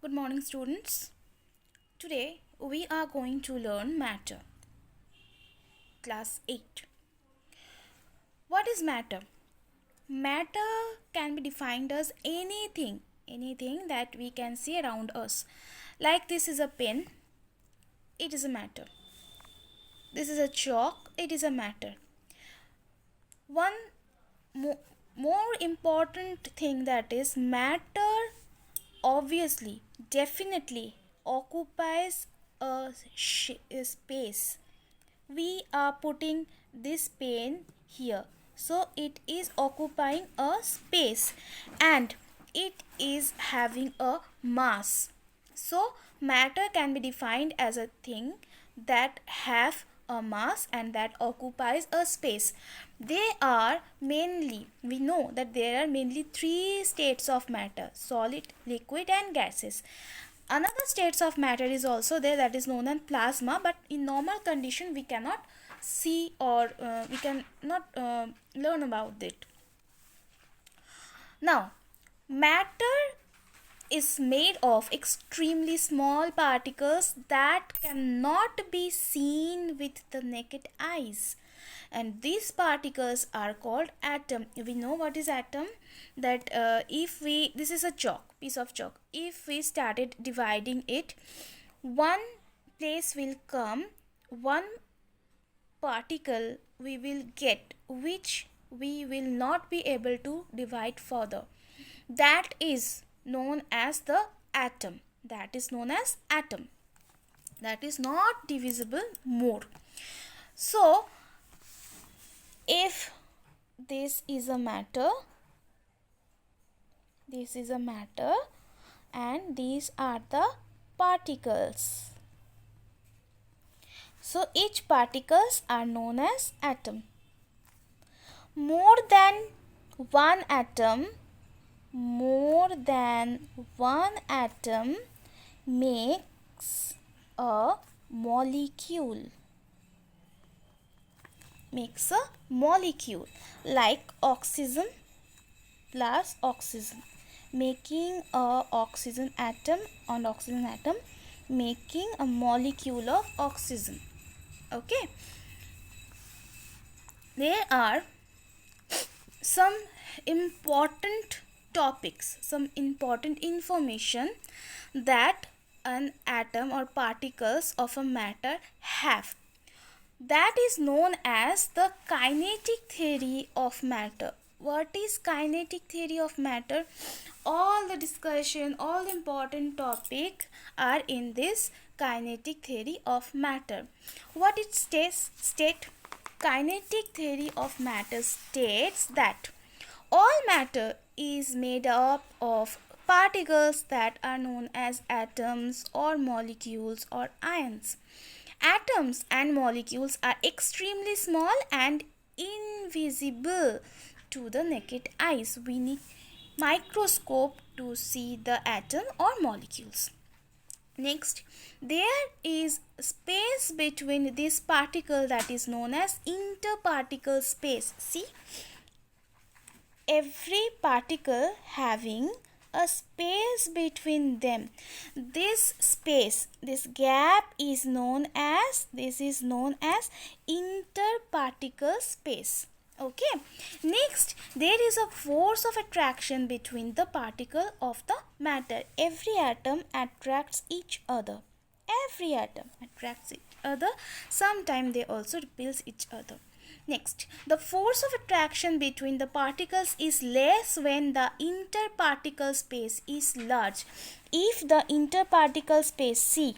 Good morning, students. Today we are going to learn matter. Class 8. What is matter? Matter can be defined as anything that we can see around us. Like this is a pen, it is a matter. This is a chalk, it is a matter. One more important thing, that is matter obviously, definitely occupies a space. We are putting this pen here, so it is occupying a space and it is having a mass. So matter can be defined as a thing that have a mass and that occupies a space. We know that there are mainly three states of matter: solid, liquid and gases. Another states of matter is also there, that is known as plasma, but in normal condition we cannot see or we cannot learn about it. Now, matter is made of extremely small particles that cannot be seen with the naked eyes, and these particles are called atom. We know what is atom, that this is a piece of chalk. If we started dividing it, one place will come, one particle we will get, which we will not be able to divide further. That is known as the atom. That is not divisible more. So if this is a matter and these are the particles, so each particles are known as atom. More than one atom makes a molecule. Like oxygen plus oxygen, making a oxygen atom making a molecule of oxygen. Okay, there are some important topics, some important information that an atom or particles of a matter have. That is known as the kinetic theory of matter. What is kinetic theory of matter? All the discussion, all the important topic are in this kinetic theory of matter. What it states? Kinetic theory of matter states that all matter is made up of particles that are known as atoms or molecules or ions. Atoms and molecules are extremely small and invisible to the naked eyes. We need microscope to see the atom or molecules. Next, there is space between this particle, that is known as interparticle space. See, every particle having a space between them. This space, this gap is known as interparticle space. Okay, next, there is a force of attraction between the particle of the matter. Every atom attracts each other. Sometimes they also repels each other. Next, the force of attraction between the particles is less when the interparticle space is large. If the interparticle space, see,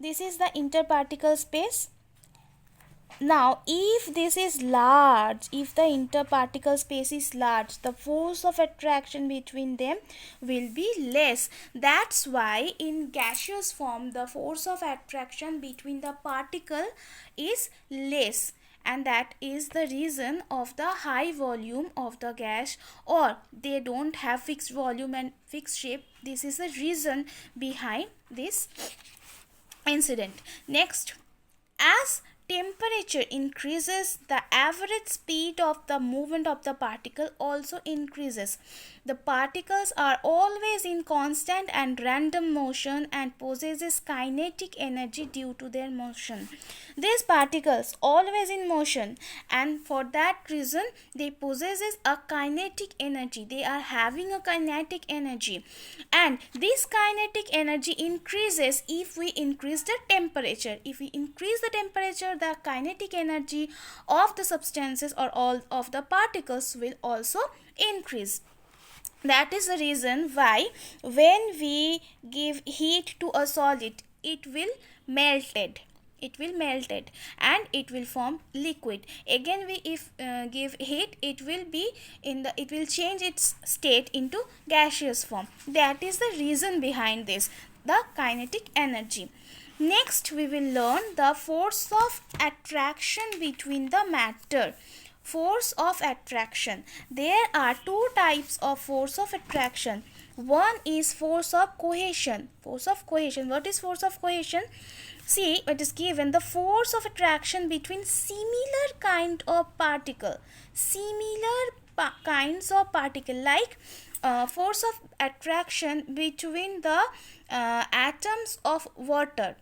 this is the interparticle space. Now, if this is large, if the interparticle space is large, the force of attraction between them will be less. That's why in gaseous form, the force of attraction between the particle is less. And that is the reason of the high volume of the gas, or they don't have fixed volume and fixed shape. This is the reason behind this incident. Next, as temperature increases, the average speed of the movement of the particle also increases. The particles are always in constant and random motion and possesses kinetic energy due to their motion. These particles always in motion, and for that reason they possesses a kinetic energy. They are having a kinetic energy, and this kinetic energy increases if we increase the temperature. If we increase the temperature, the kinetic energy of the substances or all of the particles will also increase. That is the reason why when we give heat to a solid, it will melted. It will melted and it will form liquid. Again, we if give heat, it will be in the it will change its state into gaseous form. That is the reason behind this, the kinetic energy. Next, we will learn the force of attraction between the matter. Force of attraction. There are two types of force of attraction. One is force of cohesion. Force of cohesion. What is force of cohesion? See, it is given the force of attraction between similar kind of particle. Similar kinds of particle, like force of attraction between the atoms of water,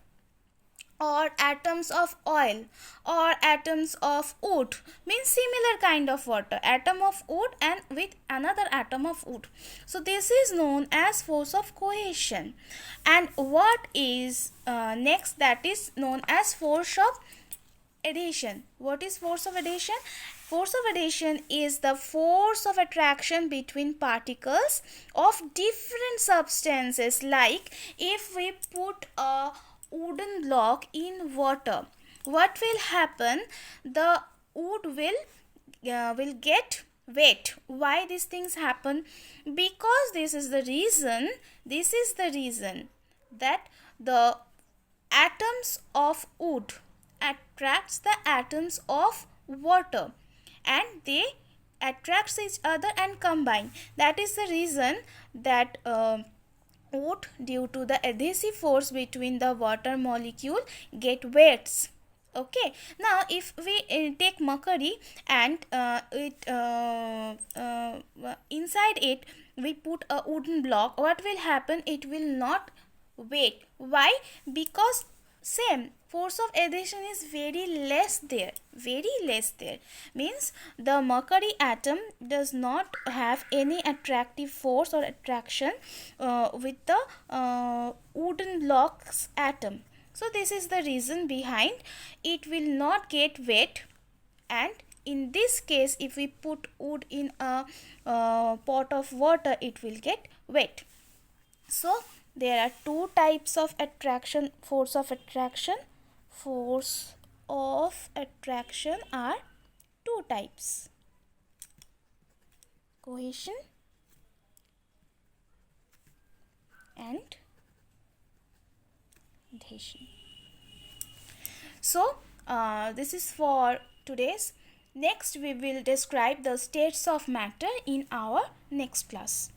or atoms of oil, or atoms of wood, means similar kind of water, atom of wood and with another atom of wood. So this is known as force of cohesion. And what is next? That is known as force of adhesion. What is force of adhesion? Force of adhesion is the force of attraction between particles of different substances. Like if we put a wooden block in water, what will happen? The wood will get wet. Why these things happen? Because this is the reason that the atoms of wood attracts the atoms of water, and they attracts each other and combine. That is the reason that wood, due to the adhesive force between the water molecule, get wets. Okay, now if we take mercury and inside it we put a wooden block, what will happen? It will not wet. Why? Because same force of adhesion is very less there, means the mercury atom does not have any attractive force or attraction with the wooden blocks atom. So this is the reason behind it will not get wet. And in this case, if we put wood in a pot of water, it will get wet. So there are two types of attraction, force of attraction. Force of attraction are two types: cohesion and adhesion. So this is for today's. Next we will describe the states of matter in our next class.